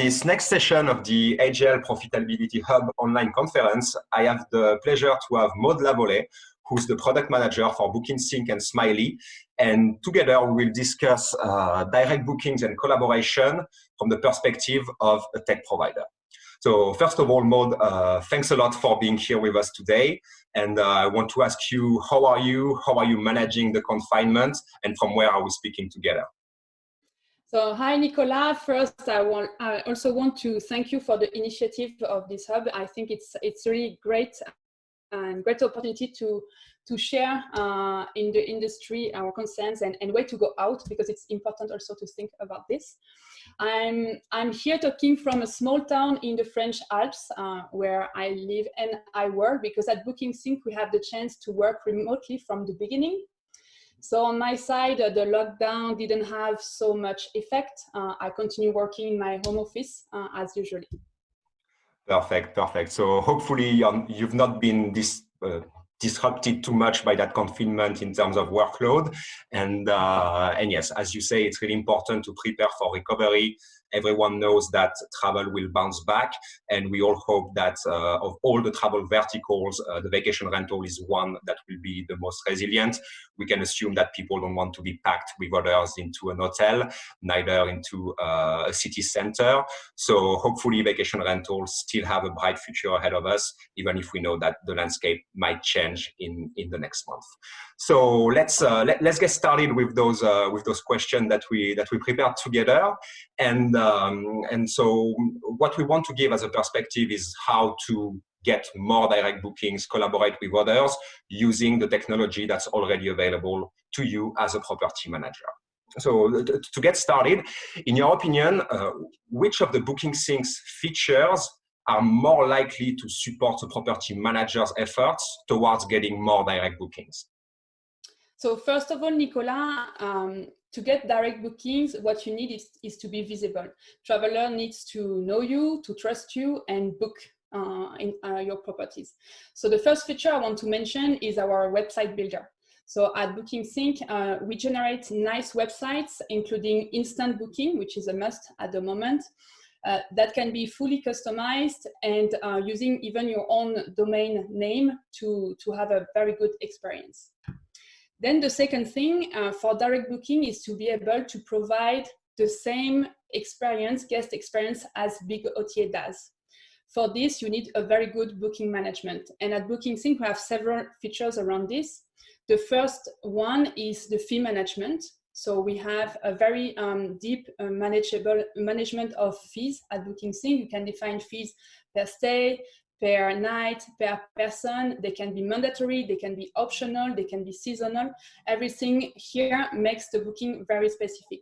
this next session of the AGL Profitability Hub online conference, I have the pleasure to have Maud Lavolée, who's the product manager for BookingSync and Smily. And together we will discuss direct bookings and collaboration from the perspective of a tech provider. So first of all, Maud, thanks a lot for being here with us today. And I want to ask you, how are you? How are you managing the confinement? And from where are we speaking together? So hi, Nicolas. First, I also want to thank you for the initiative of this hub. I think it's really great and great opportunity to share in the industry our concerns and way to go out, because it's important also to think about this. I'm here talking from a small town in the French Alps where I live and I work, because at BookingSync we have the chance to work remotely from the beginning. So on my side, the lockdown didn't have so much effect. I continue working in my home office as usual. Perfect, perfect. So hopefully you've not been disrupted too much by that confinement in terms of workload. And yes, as you say, it's really important to prepare for recovery. Everyone knows that travel will bounce back, and we all hope that of all the travel verticals, the vacation rental is one that will be the most resilient. We can assume that people don't want to be packed with others into an hotel, neither into a city center. So hopefully vacation rentals still have a bright future ahead of us, even if we know that the landscape might change in the next month. So let's get started with those questions that we prepared together. And so what we want to give as a perspective is how to get more direct bookings, collaborate with others using the technology that's already available to you as a property manager. So to get started, in your opinion, which of the BookingSync's features are more likely to support a property manager's efforts towards getting more direct bookings? So first of all, Nicolas, to get direct bookings, what you need is to be visible. Traveler needs to know you, to trust you, and book in your properties. So the first feature I want to mention is our website builder. So at BookingSync, we generate nice websites, including instant booking, which is a must at the moment, that can be fully customized and using even your own domain name to have a very good experience. Then the second thing for direct booking is to be able to provide the same experience, guest experience, as big OTA does. For this, you need a very good booking management. And at BookingSync, we have several features around this. The first one is the fee management. So we have a very deep manageable management of fees at BookingSync. You can define fees per stay, per night, per person. They can be mandatory, they can be optional, they can be seasonal. Everything here makes the booking very specific.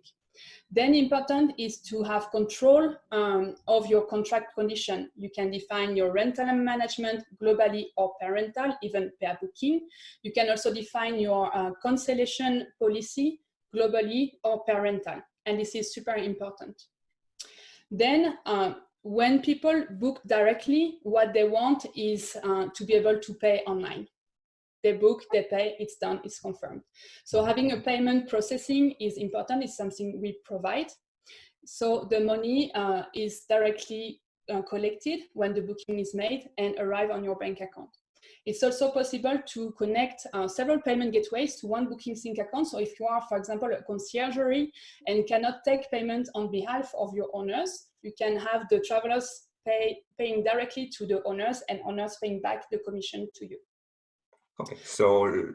Then important is to have control of your contract condition. You can define your rental and management globally or per rental, even per booking. You can also define your cancellation policy globally or per rental. And this is super important. Then when people book directly, what they want is to be able to pay online. They book, they pay, it's done, it's confirmed. So having a payment processing is important, it's something we provide. So the money is directly collected when the booking is made and arrive on your bank account. It's also possible to connect several payment gateways to one BookingSync account. So if you are, for example, a conciergerie and cannot take payment on behalf of your owners, you can have the travelers paying directly to the owners and owners paying back the commission to you. Okay, so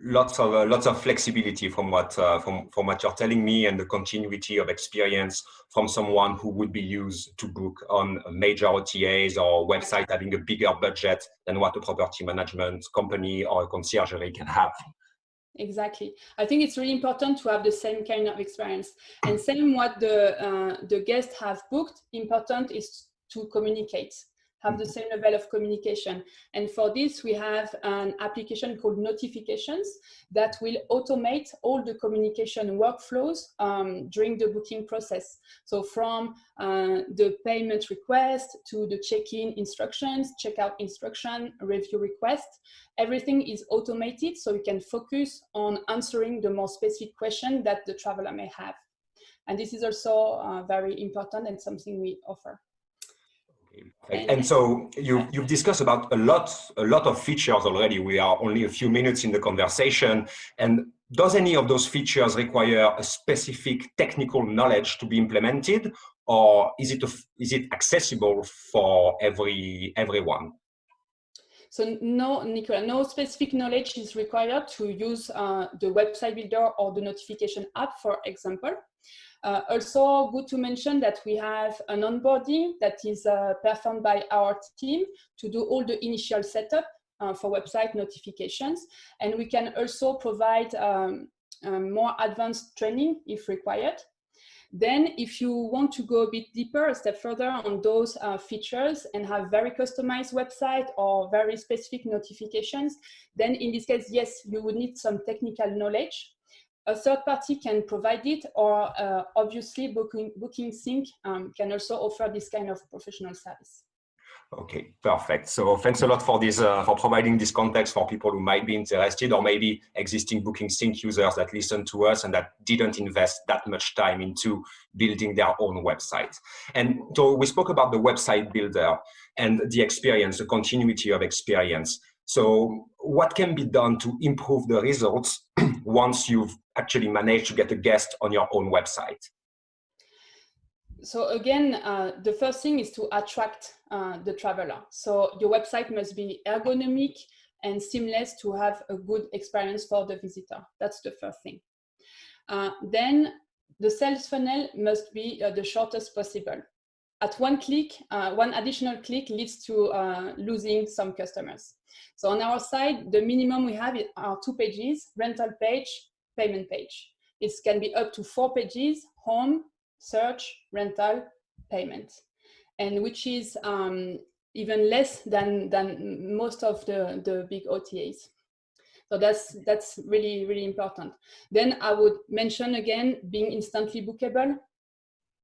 lots of flexibility from what you're telling me, and the continuity of experience from someone who would be used to book on major OTAs or website having a bigger budget than what a property management company or a conciergerie can have. Exactly. I think it's really important to have the same kind of experience. And same what the guests have booked, important is to communicate. Have the same level of communication. And for this, we have an application called Notifications that will automate all the communication workflows during the booking process. So from the payment request to the check-in instructions, checkout instruction, review request, everything is automated so you can focus on answering the more specific question that the traveler may have. And this is also very important and something we offer. And so you've discussed about a lot of features already. We are only a few minutes in the conversation. And does any of those features require a specific technical knowledge to be implemented, or is it accessible for everyone? So no, Nicola, no specific knowledge is required to use the website builder or the notification app, for example. Also good to mention that we have an onboarding that is performed by our team to do all the initial setup for website notifications. And we can also provide more advanced training if required. Then if you want to go a bit deeper, a step further on those features and have very customized website or very specific notifications, then in this case, yes, you would need some technical knowledge. A third party can provide it, or obviously BookingSync can also offer this kind of professional service. Okay, perfect. So thanks a lot for this, for providing this context for people who might be interested, or maybe existing BookingSync users that listen to us and that didn't invest that much time into building their own website. And so we spoke about the website builder and the experience, the continuity of experience. So what can be done to improve the results once you've actually managed to get a guest on your own website? So again, the first thing is to attract the traveler. So your website must be ergonomic and seamless to have a good experience for the visitor. That's the first thing. Then the sales funnel must be the shortest possible. At one click, one additional click leads to losing some customers. So on our side, the minimum we have are 2 pages, rental page, payment page. It can be up to 4 pages, home, search, rental, payment, and which is even less than most of the big OTAs. So that's really, really important. Then I would mention again, being instantly bookable.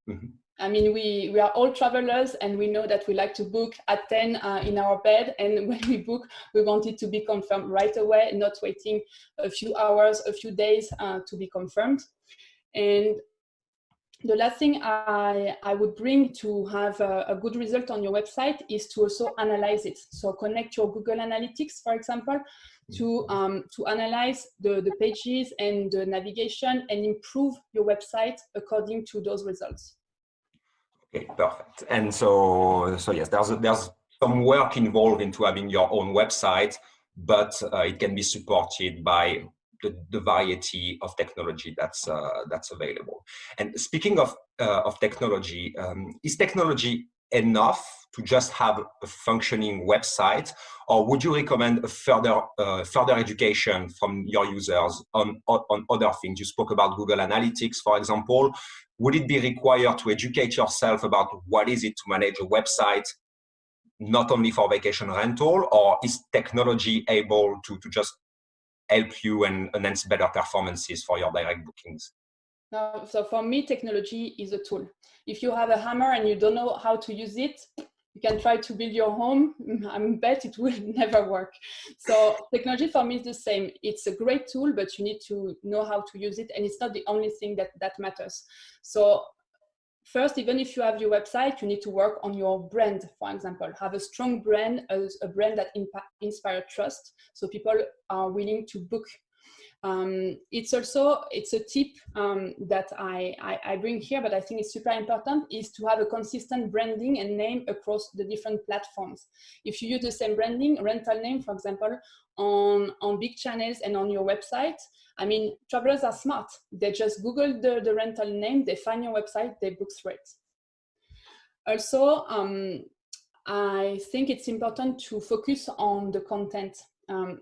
Mm-hmm. I mean, we are all travelers and we know that we like to book at 10 in our bed. And when we book, we want it to be confirmed right away, not waiting a few hours, a few days to be confirmed. And the last thing I would bring to have a good result on your website is to also analyze it. So connect your Google Analytics, for example, to analyze the pages and the navigation and improve your website according to those results. Okay, perfect. And so yes, there's some work involved into having your own website, but it can be supported by the variety of technology that's available. And speaking of technology, is technology enough to just have a functioning website, or would you recommend a further education from your users on other things? You spoke about Google Analytics, for example. Would it be required to educate yourself about what is it to manage a website, not only for vacation rental, or is technology able to just help you and enhance better performances for your direct bookings? No, so for me, technology is a tool. If you have a hammer and you don't know how to use it, you can try to build your home. I bet it will never work. So technology for me is the same. It's a great tool, but you need to know how to use it. And it's not the only thing that matters. So first, even if you have your website, you need to work on your brand, for example. Have a strong brand, a brand that inspires trust, so people are willing to book. It's a tip that I bring here, but I think it's super important, is to have a consistent branding and name across the different platforms. If you use the same branding, rental name, for example, on big channels and on your website, I mean, travelers are smart. They just Google the rental name, they find your website, they book straight. Also, I think it's important to focus on the content.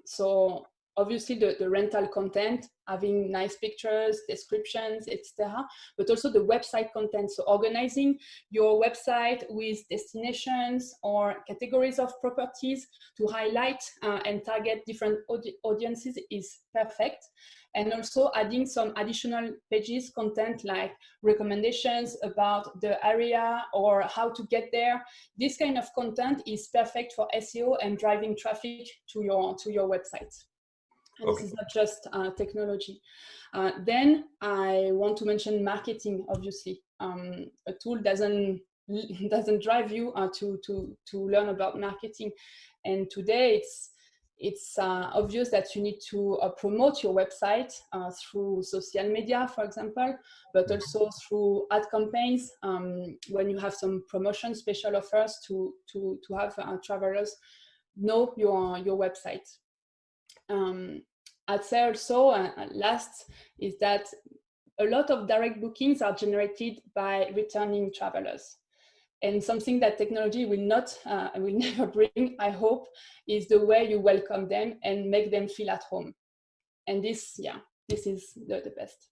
So obviously the rental content, having nice pictures, descriptions, etc., but also the website content. So organizing your website with destinations or categories of properties to highlight and target different audiences is perfect. And also adding some additional pages content like recommendations about the area or how to get there. This kind of content is perfect for SEO and driving traffic to your website. And this is not just technology. Then I want to mention marketing, obviously. A tool doesn't drive you to learn about marketing. And today it's obvious that you need to promote your website through social media, for example, but also through ad campaigns when you have some promotion, special offers to have travelers know your website. I'd say also, last, is that a lot of direct bookings are generated by returning travelers. And something that technology will never bring, I hope, is the way you welcome them and make them feel at home. And this is the best.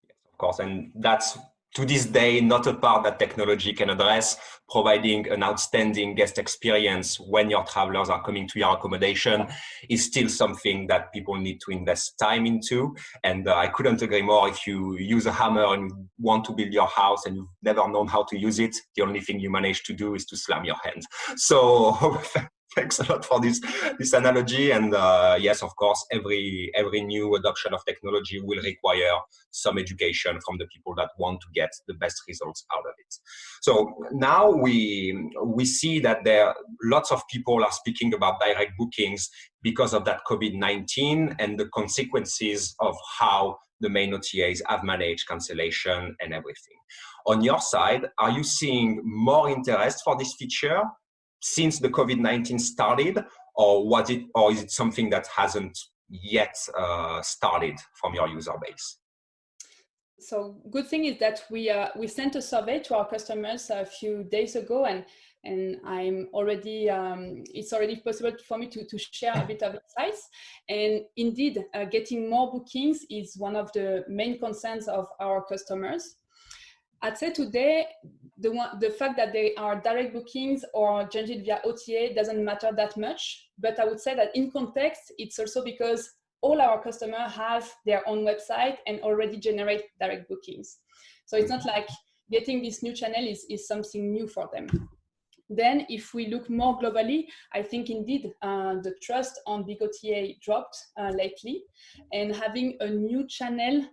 Yes, of course, and that's to this day not a part that technology can address. Providing an outstanding guest experience when your travelers are coming to your accommodation is still something that people need to invest time into. And I couldn't agree more. If you use a hammer and want to build your house and you've never known how to use it, the only thing you manage to do is to slam your hands. So thanks a lot for this analogy. And yes, of course, every new adoption of technology will require some education from the people that want to get the best results out of it. So now we see that there lots of people are speaking about direct bookings because of that COVID-19 and the consequences of how the main OTAs have managed cancellation and everything. On your side, are you seeing more interest for this feature since the COVID-19 started, or is it something that hasn't yet started from your user base? So good thing is that we sent a survey to our customers a few days ago, and I'm already it's already possible for me to share a bit of insights. And indeed, getting more bookings is one of the main concerns of our customers. I'd say today, the fact that they are direct bookings or generated via OTA doesn't matter that much. But I would say that in context, it's also because all our customers have their own website and already generate direct bookings. So it's not like getting this new channel is something new for them. Then if we look more globally, I think indeed the trust on big OTA dropped lately, and having a new channel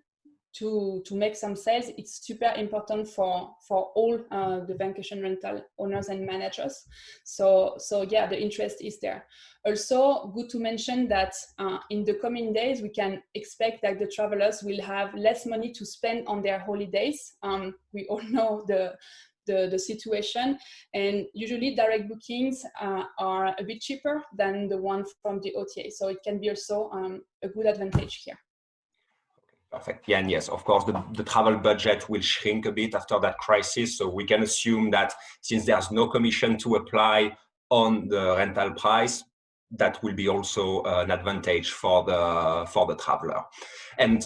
to make some sales, it's super important for all the vacation rental owners and managers. So yeah, the interest is there. Also, good to mention that in the coming days, we can expect that the travelers will have less money to spend on their holidays. We all know the situation, and usually direct bookings are a bit cheaper than the one from the OTA. So it can be also a good advantage here. Perfect. Yeah, and yes, of course, the travel budget will shrink a bit after that crisis. So we can assume that since there's no commission to apply on the rental price, that will be also an advantage for the traveler. And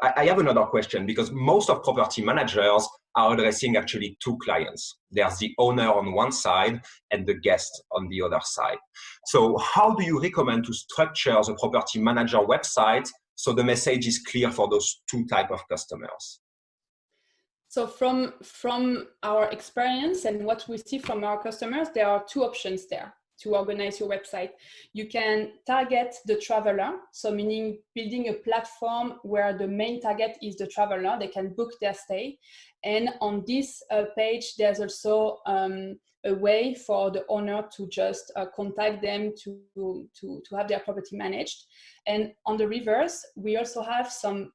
I have another question, because most of property managers are addressing actually two clients. There's the owner on one side and the guest on the other side. So how do you recommend to structure the property manager website so the message is clear for those two types of customers? So from our experience and what we see from our customers, there are two options there to organize your website. You can target the traveler, so meaning building a platform where the main target is the traveler. They can book their stay. And on this page, there's also a way for the owner to just contact them to have their property managed. And on the reverse, we also have some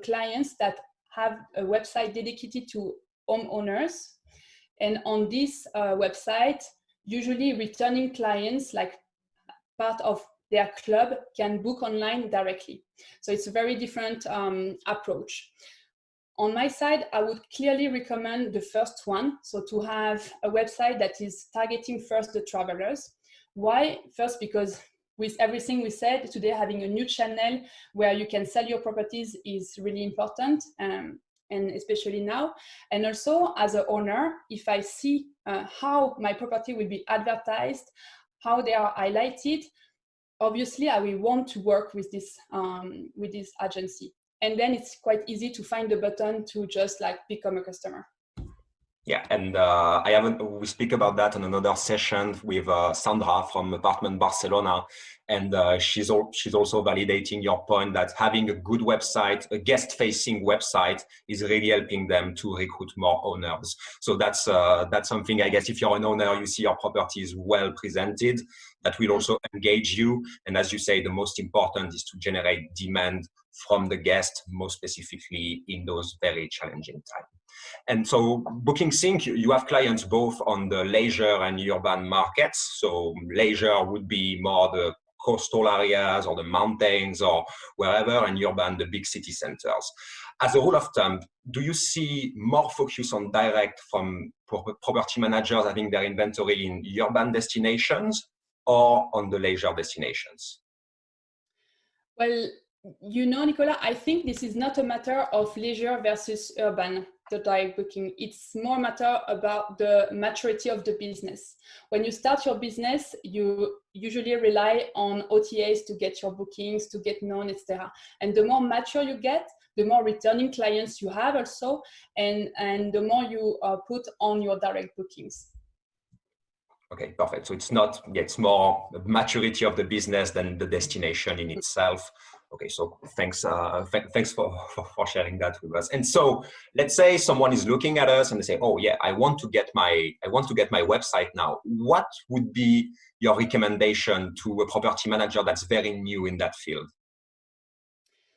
clients that have a website dedicated to homeowners. And on this website, usually returning clients, like part of their club, can book online directly. So it's a very different approach. On my side, I would clearly recommend the first one. So to have a website that is targeting first the travelers. Why? First, because with everything we said today, having a new channel where you can sell your properties is really important, and especially now. And also, as an owner, if I see how my property will be advertised, how they are highlighted, obviously I will want to work with this agency. And then it's quite easy to find the button to just like become a customer. Yeah, and we speak about that in another session with Sandra from Apartment Barcelona, and she's also validating your point that having a good website, a guest-facing website, is really helping them to recruit more owners. So that's something, I guess, if you're an owner, you see your property is well presented, that will also engage you. And as you say, the most important is to generate demand from the guest, most specifically in those very challenging times. And so BookingSync, you have clients both on the leisure and urban markets. So leisure would be more the coastal areas or the mountains or wherever, and urban, the big city centers. As a rule of thumb, do you see more focus on direct from property managers having their inventory in urban destinations or on the leisure destinations? Well, you know, Nicola, I think this is not a matter of leisure versus urban, the direct booking. It's more a matter about the maturity of the business. When you start your business, you usually rely on OTAs to get your bookings, to get known, etc. And the more mature you get, the more returning clients you have also, and the more you put on your direct bookings. Okay, perfect. So it's not, it's more the maturity of the business than the destination in itself. Okay, so thanks for sharing that with us. And so let's say someone is looking at us and they say, oh yeah, I want to get my website now. What would be your recommendation to a property manager that's very new in that field?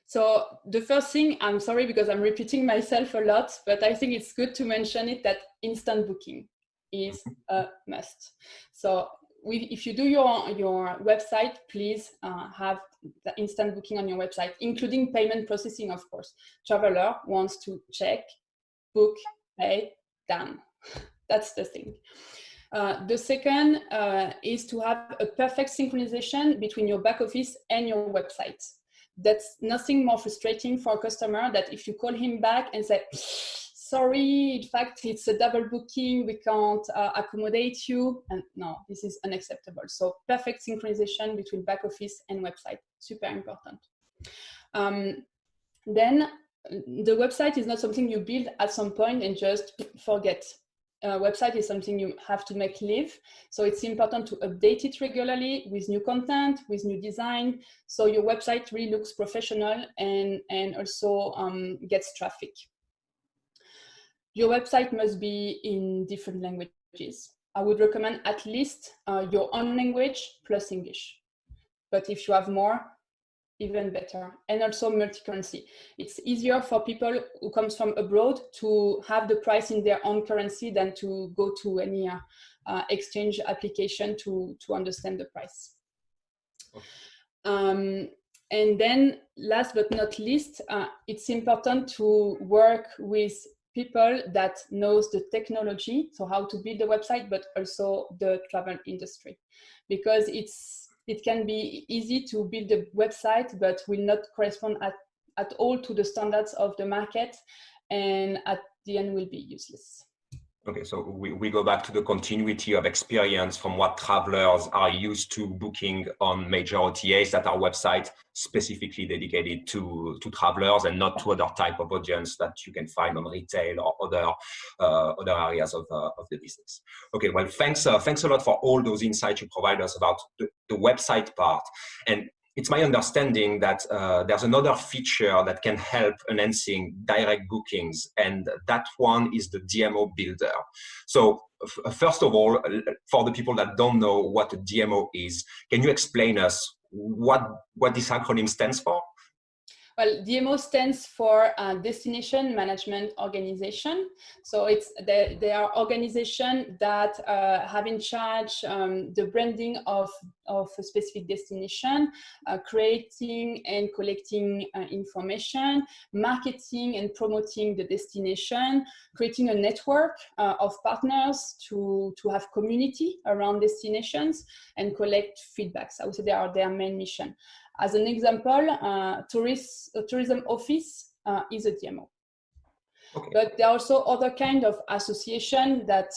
So the first thing, I'm sorry because I'm repeating myself a lot, but I think it's good to mention it, that instant booking is a must. So if you do your website, please have the instant booking on your website, including payment processing, of course. Traveler wants to check, book, pay, done. That's the thing. The second is to have a perfect synchronization between your back office and your website. That's nothing more frustrating for a customer that if you call him back and say, sorry, in fact, it's a double booking, we can't accommodate you. And no, this is unacceptable. So perfect synchronization between back office and website, super important. Then the website is not something you build at some point and just forget. Website is something you have to make live. So it's important to update it regularly with new content, with new design. So your website really looks professional and also gets traffic. Your website must be in different languages. I would recommend at least your own language plus English. But if you have more, even better. And also multi-currency. It's easier for people who comes from abroad to have the price in their own currency than to go to any exchange application to understand the price. Okay. And then last but not least, it's important to work with people that knows the technology, so how to build a website, but also the travel industry, because it can be easy to build a website, but will not correspond at all to the standards of the market, and at the end will be useless. Okay, so we go back to the continuity of experience from what travelers are used to booking on major OTAs that are websites specifically dedicated to travelers and not to other type of audience that you can find on retail or other areas of the business. Okay, well, thanks a lot for all those insights you provide us about the website part. And it's my understanding that there's another feature that can help enhancing direct bookings, and that one is the DMO builder. So first of all, for the people that don't know what a DMO is, can you explain us what this acronym stands for? Well, DMO stands for Destination Management Organization. So they are organizations that have in charge the branding of a specific destination, creating and collecting information, marketing and promoting the destination, creating a network of partners to have community around destinations and collect feedbacks. I would say they are their main mission. As an example, tourism office is a DMO. Okay. But there are also other kind of association that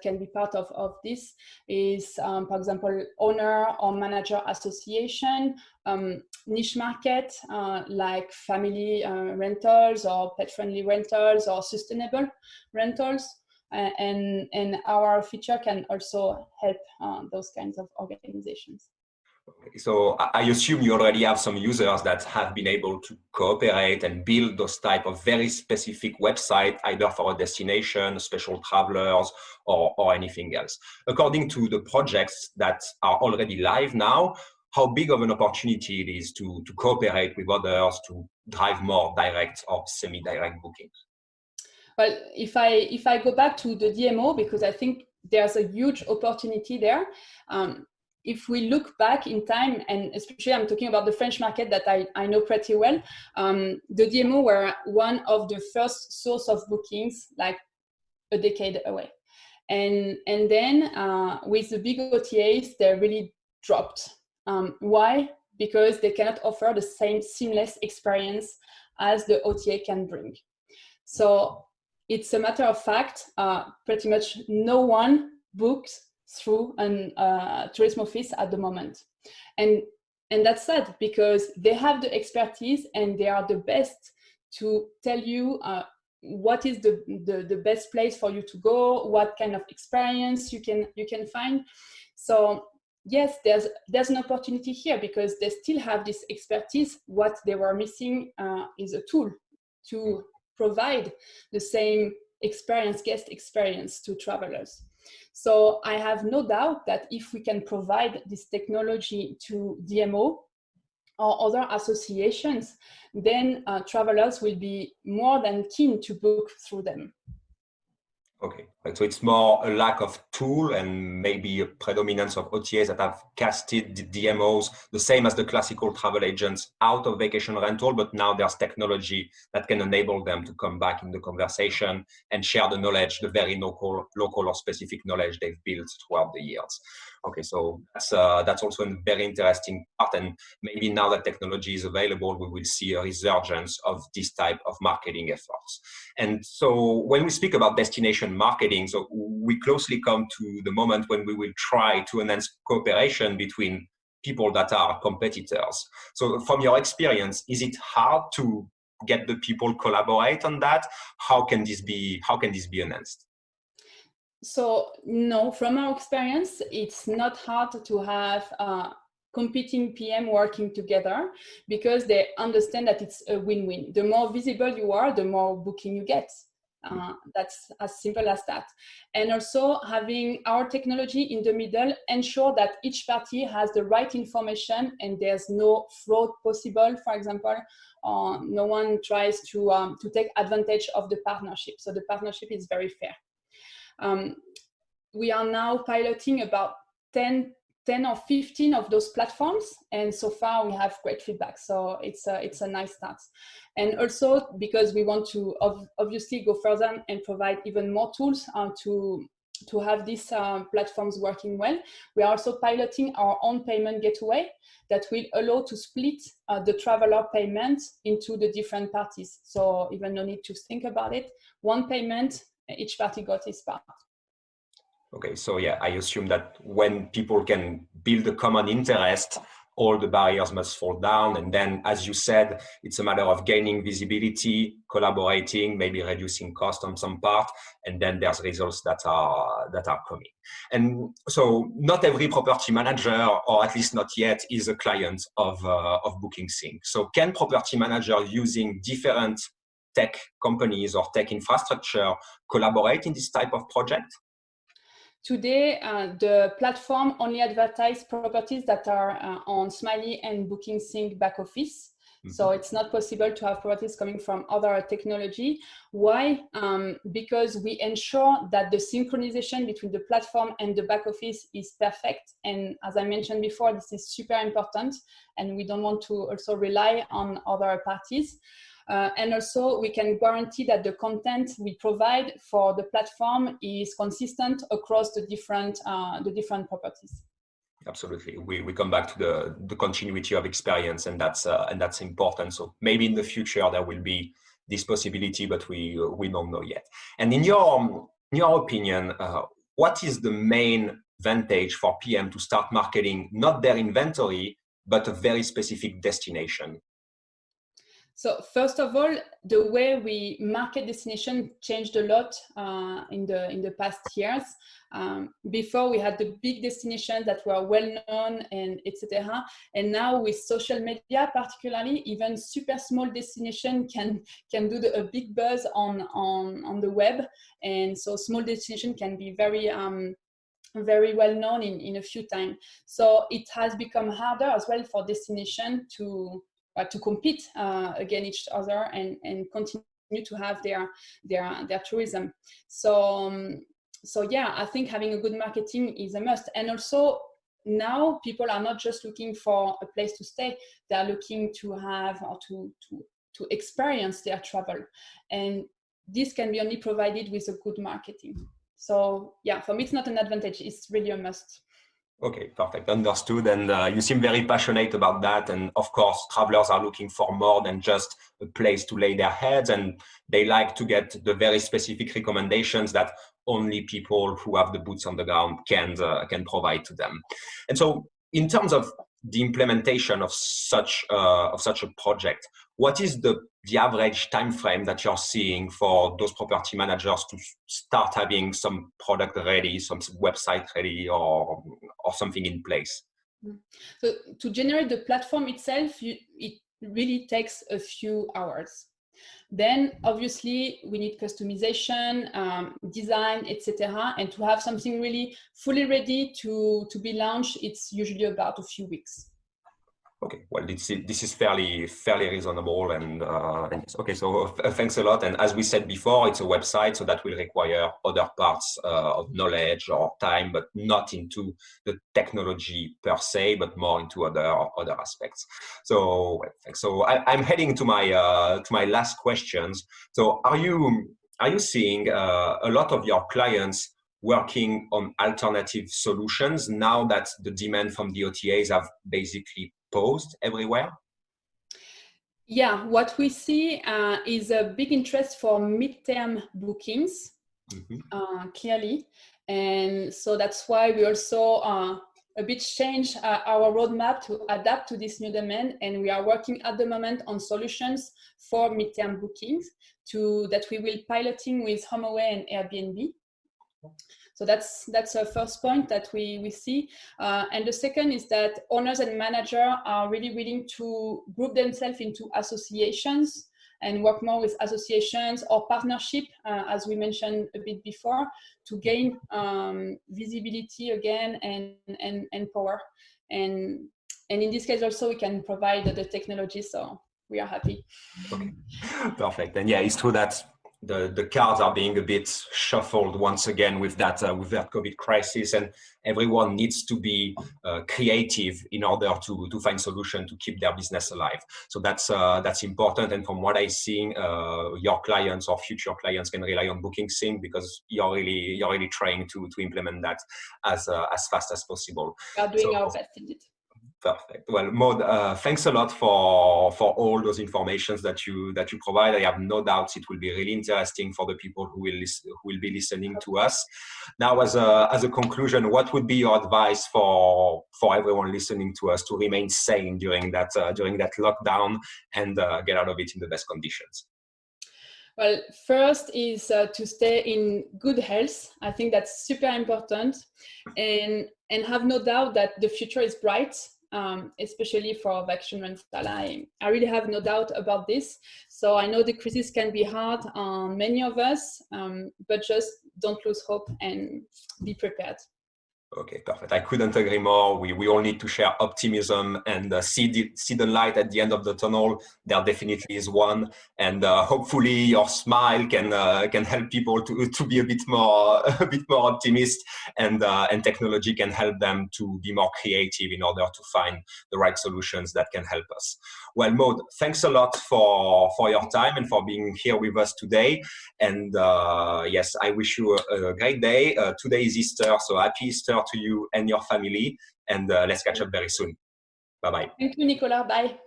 can be part of this. Is, for example, owner or manager association, niche market like family rentals or pet-friendly rentals or sustainable rentals. and our feature can also help those kinds of organizations. So I assume you already have some users that have been able to cooperate and build those type of very specific website, either for a destination, special travelers, or anything else. According to the projects that are already live now, how big of an opportunity it is to cooperate with others to drive more direct or semi-direct bookings? Well, if I go back to the DMO, because I think there's a huge opportunity there. If we look back in time, and especially I'm talking about the French market that I know pretty well, the DMO were one of the first source of bookings like a decade away. And then with the big OTAs, they really dropped. Why? Because they cannot offer the same seamless experience as the OTA can bring. So it's a matter of fact, pretty much no one books through a tourism office at the moment. And that's sad because they have the expertise and they are the best to tell you what is the best place for you to go, what kind of experience you can find. So yes, there's an opportunity here because they still have this expertise. What they were missing is a tool to provide the same experience, guest experience to travelers. So I have no doubt that if we can provide this technology to DMO or other associations, then travelers will be more than keen to book through them. Okay, so it's more a lack of tool and maybe a predominance of OTAs that have casted the DMOs, the same as the classical travel agents, out of vacation rental, but now there's technology that can enable them to come back in the conversation and share the knowledge, the very local or specific knowledge they've built throughout the years. Okay, so that's also a very interesting part, and maybe now that technology is available, we will see a resurgence of this type of marketing efforts. And so when we speak about destination marketing, so we closely come to the moment when we will try to enhance cooperation between people that are competitors. So from your experience, is it hard to get the people collaborate on that? How can this be enhanced? So no, from our experience, it's not hard to have competing PM working together because they understand that it's a win-win. The more visible you are, the more booking you get. That's as simple as that. And also having our technology in the middle ensure that each party has the right information and there's no fraud possible, for example, no one tries to take advantage of the partnership. So the partnership is very fair. We are now piloting about 10 or 15 of those platforms, and so far we have great feedback. So it's a nice start. And also because we want to obviously go further and provide even more tools to have these platforms working well, we are also piloting our own payment gateway that will allow to split the traveler payment into the different parties. So even no need to think about it. One payment, each party got his part. Okay, so yeah, I assume that when people can build a common interest, all the barriers must fall down. And then, as you said, it's a matter of gaining visibility, collaborating, maybe reducing cost on some part, and then there's results that are coming. And so not every property manager, or at least not yet, is a client of BookingSync. So can property manager using different tech companies or tech infrastructure collaborate in this type of project? Today, the platform only advertises properties that are on Smily and BookingSync back office. Mm-hmm. So it's not possible to have properties coming from other technology. Why? Because we ensure that the synchronization between the platform and the back office is perfect. And as I mentioned before, this is super important. And we don't want to also rely on other parties. And also we can guarantee that the content we provide for the platform is consistent across the different properties. Absolutely. We come back to the continuity of experience, and that's important. So maybe in the future there will be this possibility, but we don't know yet. And in your opinion, what is the main advantage for PM to start marketing not their inventory, but a very specific destination? So first of all, the way we market destination changed a lot in the past years. Before we had the big destinations that were well known and etc. And now with social media, particularly, even super small destination can do a big buzz on the web, and so small destination can be very well known in a few times. So it has become harder as well for destination to compete against each other and continue to have their tourism. So yeah, I think having a good marketing is a must. And also now people are not just looking for a place to stay; they are looking to have or to experience their travel, and this can be only provided with a good marketing. So yeah, for me, it's not an advantage; it's really a must. Okay, perfect. Understood. And you seem very passionate about that. And of course, travelers are looking for more than just a place to lay their heads. And they like to get the very specific recommendations that only people who have the boots on the ground can provide to them. And so in terms of the implementation of such a project, what is the average time frame that you're seeing for those property managers to start having some product ready, some website ready, or something in place? So to generate the platform itself, it really takes a few hours. Then obviously we need customization, design, etc. And to have something really fully ready to be launched, it's usually about a few weeks. Okay, well, this is fairly reasonable, and okay. So thanks a lot. And as we said before, it's a website, so that will require other parts of knowledge or time, but not into the technology per se, but more into other aspects. So well, thanks. So I'm heading to my last questions. So are you seeing a lot of your clients working on alternative solutions now that the demand from the OTAs have basically paused everywhere? Yeah, what we see is a big interest for mid-term bookings, clearly. And so that's why we also a bit change our roadmap to adapt to this new demand. And we are working at the moment on solutions for mid-term bookings that we will piloting with HomeAway and Airbnb. So that's a first point that we see. And the second is that owners and managers are really willing to group themselves into associations and work more with associations or partnership, as we mentioned a bit before, to gain visibility again and power. And in this case also we can provide the technology, so we are happy. Okay, perfect. And yeah, it's true that the cards are being a bit shuffled once again with that COVID crisis, and everyone needs to be creative in order to find solutions to keep their business alive. So that's important. And from what I see, your clients or future clients can rely on BookingSync because you're really trying to implement that as fast as possible. We are doing our best indeed. Perfect. Well, Maud, thanks a lot for all those informations that you provide. I have no doubts it will be really interesting for the people who will be listening to us. Now, as a conclusion, what would be your advice for everyone listening to us to remain sane during that lockdown and get out of it in the best conditions? Well, first is to stay in good health. I think that's super important, and have no doubt that the future is bright. Especially for vacation rental. I really have no doubt about this. So I know the crisis can be hard on many of us, but just don't lose hope and be prepared. Okay, perfect. I couldn't agree more. We all need to share optimism and see the light at the end of the tunnel. There definitely is one, and hopefully your smile can help people to be a bit more optimist, and technology can help them to be more creative in order to find the right solutions that can help us. Well, Maud, thanks a lot for your time and for being here with us today. And yes, I wish you a great day. Today is Easter, so happy Easter to you and your family. And let's catch up very soon. Bye-bye. Thank you, Nicolas. Bye.